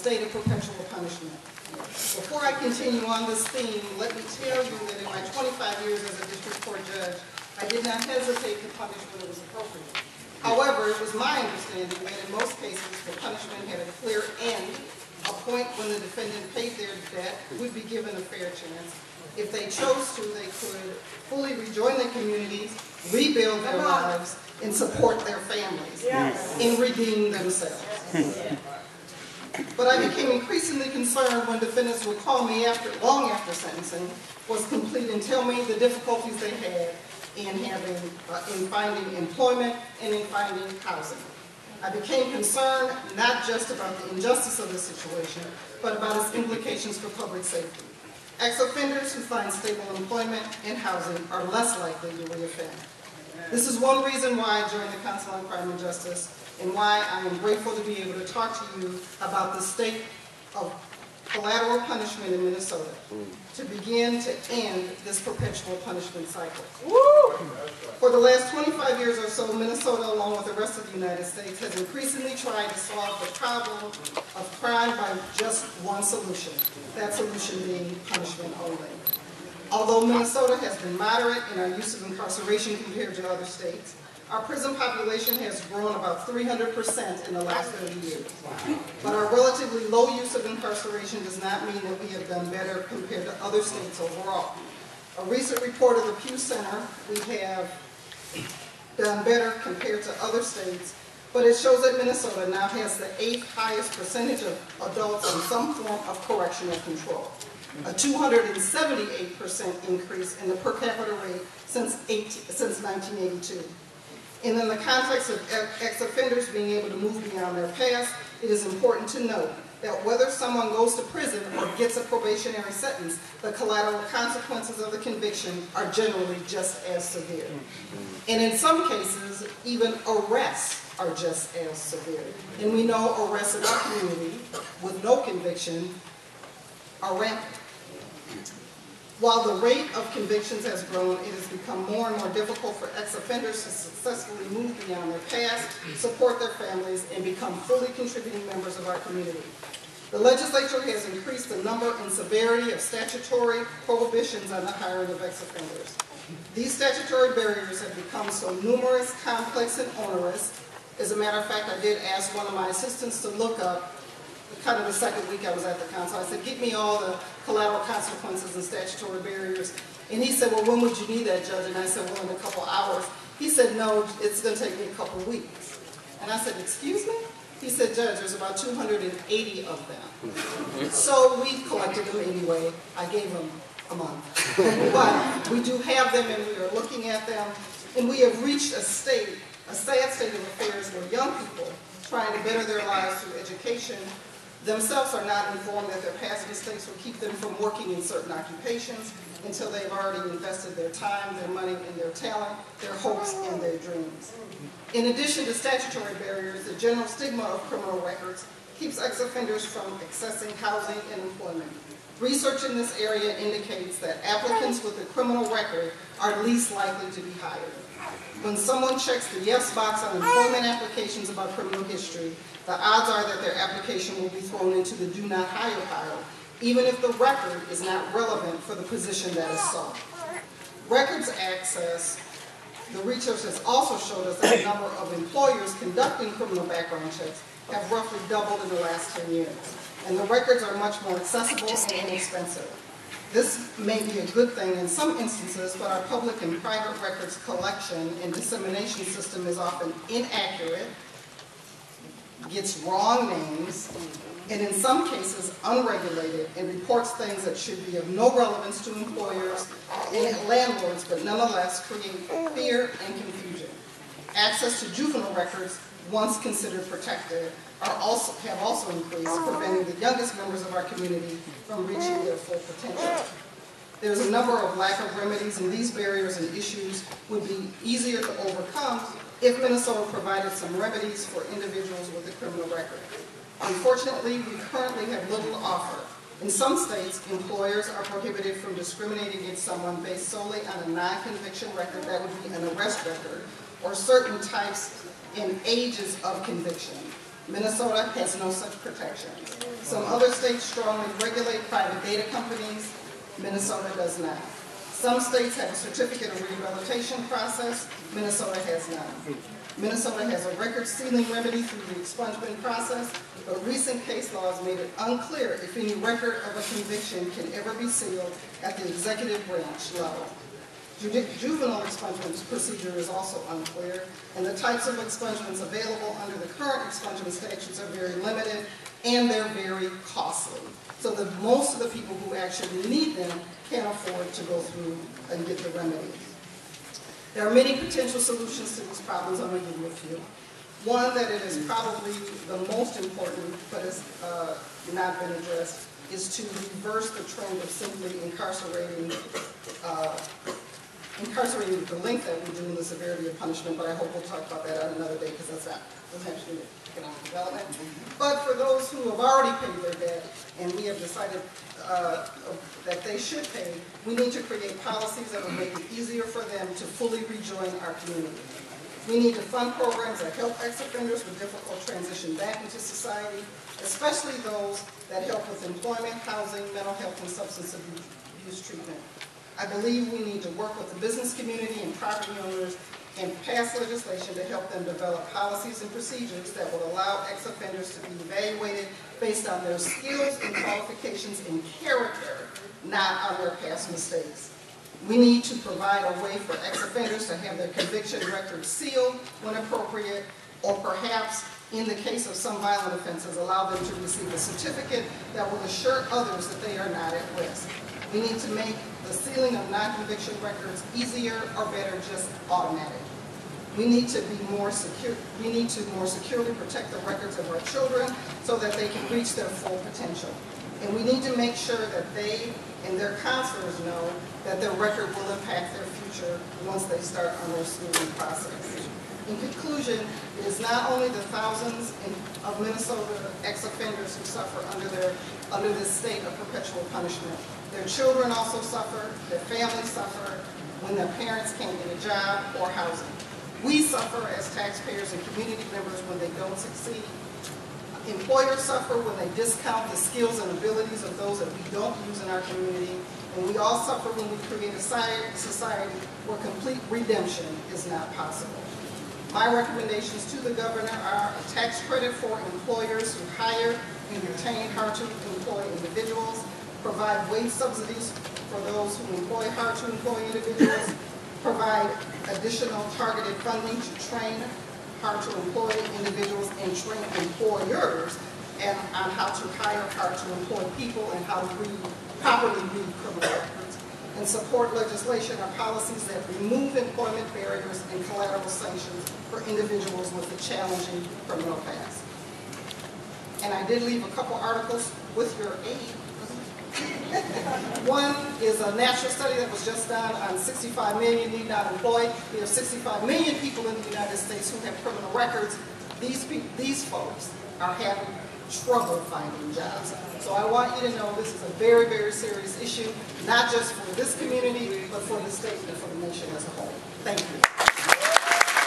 state of perpetual punishment. Before I continue on this theme, let me tell you that in my 25 years as a district court judge, I did not hesitate to punish when it was appropriate. However, it was my understanding that in most cases, the punishment had a clear end, a point when the defendant paid their debt, would be given a fair chance. If they chose to, they could fully rejoin their communities, rebuild their lives, and support their families, and redeem themselves. But I became increasingly concerned when defendants would call me long after sentencing was complete and tell me the difficulties they had in finding employment and in finding housing. I became concerned not just about the injustice of the situation, but about its implications for public safety. Ex-offenders who find stable employment and housing are less likely to reoffend. This is one reason why I joined the Council on Crime and Justice, and why I am grateful to be able to talk to you about the state of collateral punishment in Minnesota, to begin to end this perpetual punishment cycle. For the last 25 years or so, Minnesota, along with the rest of the United States, has increasingly tried to solve the problem of crime by just one solution, that solution being punishment only. Although Minnesota has been moderate in our use of incarceration compared to other states, our prison population has grown about 300% in the last 30 years. But our relatively low use of incarceration does not mean that we have done better compared to other states overall. A recent report of the Pew Center, we have done better compared to other states, but it shows that Minnesota now has the 8th highest percentage of adults in some form of correctional control, a 278% increase in the per capita rate since 1982. And in the context of ex-offenders being able to move beyond their past, it is important to note that whether someone goes to prison or gets a probationary sentence, the collateral consequences of the conviction are generally just as severe. And in some cases, even arrests are just as severe. And we know arrests in our community with no conviction are rampant. While the rate of convictions has grown, it has become more and more difficult for ex-offenders to successfully move beyond their past, support their families, and become fully contributing members of our community. The legislature has increased the number and severity of statutory prohibitions on the hiring of ex-offenders. These statutory barriers have become so numerous, complex, and onerous. As a matter of fact, I did ask one of my assistants to look up kind of the second week I was at the council. I said, get me all the collateral consequences and statutory barriers. And he said, well, when would you need that, Judge? And I said, well, in a couple hours. He said, no, it's going to take me a couple weeks. And I said, excuse me? He said, Judge, there's about 280 of them. So we collected them anyway. I gave them a month. But we do have them, and we are looking at them. And we have reached a sad state of affairs where young people trying to better their lives through education themselves are not informed that their past mistakes will keep them from working in certain occupations until they've already invested their time, their money, and their talent, their hopes, and their dreams. In addition to statutory barriers, the general stigma of criminal records keeps ex-offenders from accessing housing and employment. Research in this area indicates that applicants with a criminal record are least likely to be hired. When someone checks the yes box on employment applications about criminal history, the odds are that their application will be thrown into the do not hire pile, even if the record is not relevant for the position that is sought. Records access, the research has also showed us that the number of employers conducting criminal background checks have roughly doubled in the last 10 years. And the records are much more accessible and inexpensive. This may be a good thing in some instances, but our public and private records collection and dissemination system is often inaccurate, gets wrong names, and in some cases unregulated, and reports things that should be of no relevance to employers and landlords, but nonetheless create fear and confusion. Access to juvenile records, once considered protected, have also increased, preventing the youngest members of our community from reaching their full potential. There's a number of lack of remedies, and these barriers and issues would be easier to overcome if Minnesota provided some remedies for individuals with a criminal record. Unfortunately, we currently have little to offer. In some states, employers are prohibited from discriminating against someone based solely on a non-conviction record, that would be an arrest record, or certain types and ages of conviction. Minnesota has no such protections. Some other states strongly regulate private data companies. Minnesota does not. Some states have a certificate of rehabilitation process. Minnesota has none. Minnesota has a record sealing remedy through the expungement process, but recent case laws made it unclear if any record of a conviction can ever be sealed at the executive branch level. Juvenile expungement procedure is also unclear, and the types of expungements available under the current expungement statutes are very limited, and they're very costly. So that most of the people who actually need them can't afford to go through and get the remedies. There are many potential solutions to these problems. I'm going to give you a few. One that it is probably the most important, but has not been addressed, is to reverse the trend of simply incarcerating the length that we do and the severity of punishment, but I hope we'll talk about that on another day because that's not essentially economic development. But for those who have already paid their debt and we have decided that they should pay, we need to create policies that will make it easier for them to fully rejoin our community. We need to fund programs that help ex-offenders with difficult transition back into society, especially those that help with employment, housing, mental health, and substance abuse treatment. I believe we need to work with the business community and property owners and pass legislation to help them develop policies and procedures that will allow ex-offenders to be evaluated based on their skills and qualifications and character, not on their past mistakes. We need to provide a way for ex-offenders to have their conviction records sealed when appropriate, or perhaps, in the case of some violent offenses, allow them to receive a certificate that will assure others that they are not at risk. We need to make the sealing of non-conviction records easier or better, just automatic. We need to be more secure. We need to more securely protect the records of our children so that they can reach their full potential. And we need to make sure that they and their counselors know that their record will impact their future once they start on their schooling process. In conclusion, it is not only the thousands of Minnesota ex-offenders who suffer under this state of perpetual punishment. Their children also suffer, their families suffer when their parents can't get a job or housing. We suffer as taxpayers and community members when they don't succeed. Employers suffer when they discount the skills and abilities of those that we don't use in our community. And we all suffer when we create a society where complete redemption is not possible. My recommendations to the governor are a tax credit for employers who hire and retain hard-to-employ individuals, provide wage subsidies for those who employ hard-to-employ individuals, provide additional targeted funding to train hard-to-employ individuals and train employers on how to hire hard-to-employ people and how to properly read criminal records, and support legislation or policies that remove employment barriers and collateral sanctions for individuals with a challenging criminal past. And I did leave a couple articles with your aid. One is a national study that was just done on 65 million need not employed. We have 65 million people in the United States who have criminal records. These folks are having trouble finding jobs. So I want you to know this is a very, very serious issue, not just for this community, but for the state and for the nation as a whole. Thank you.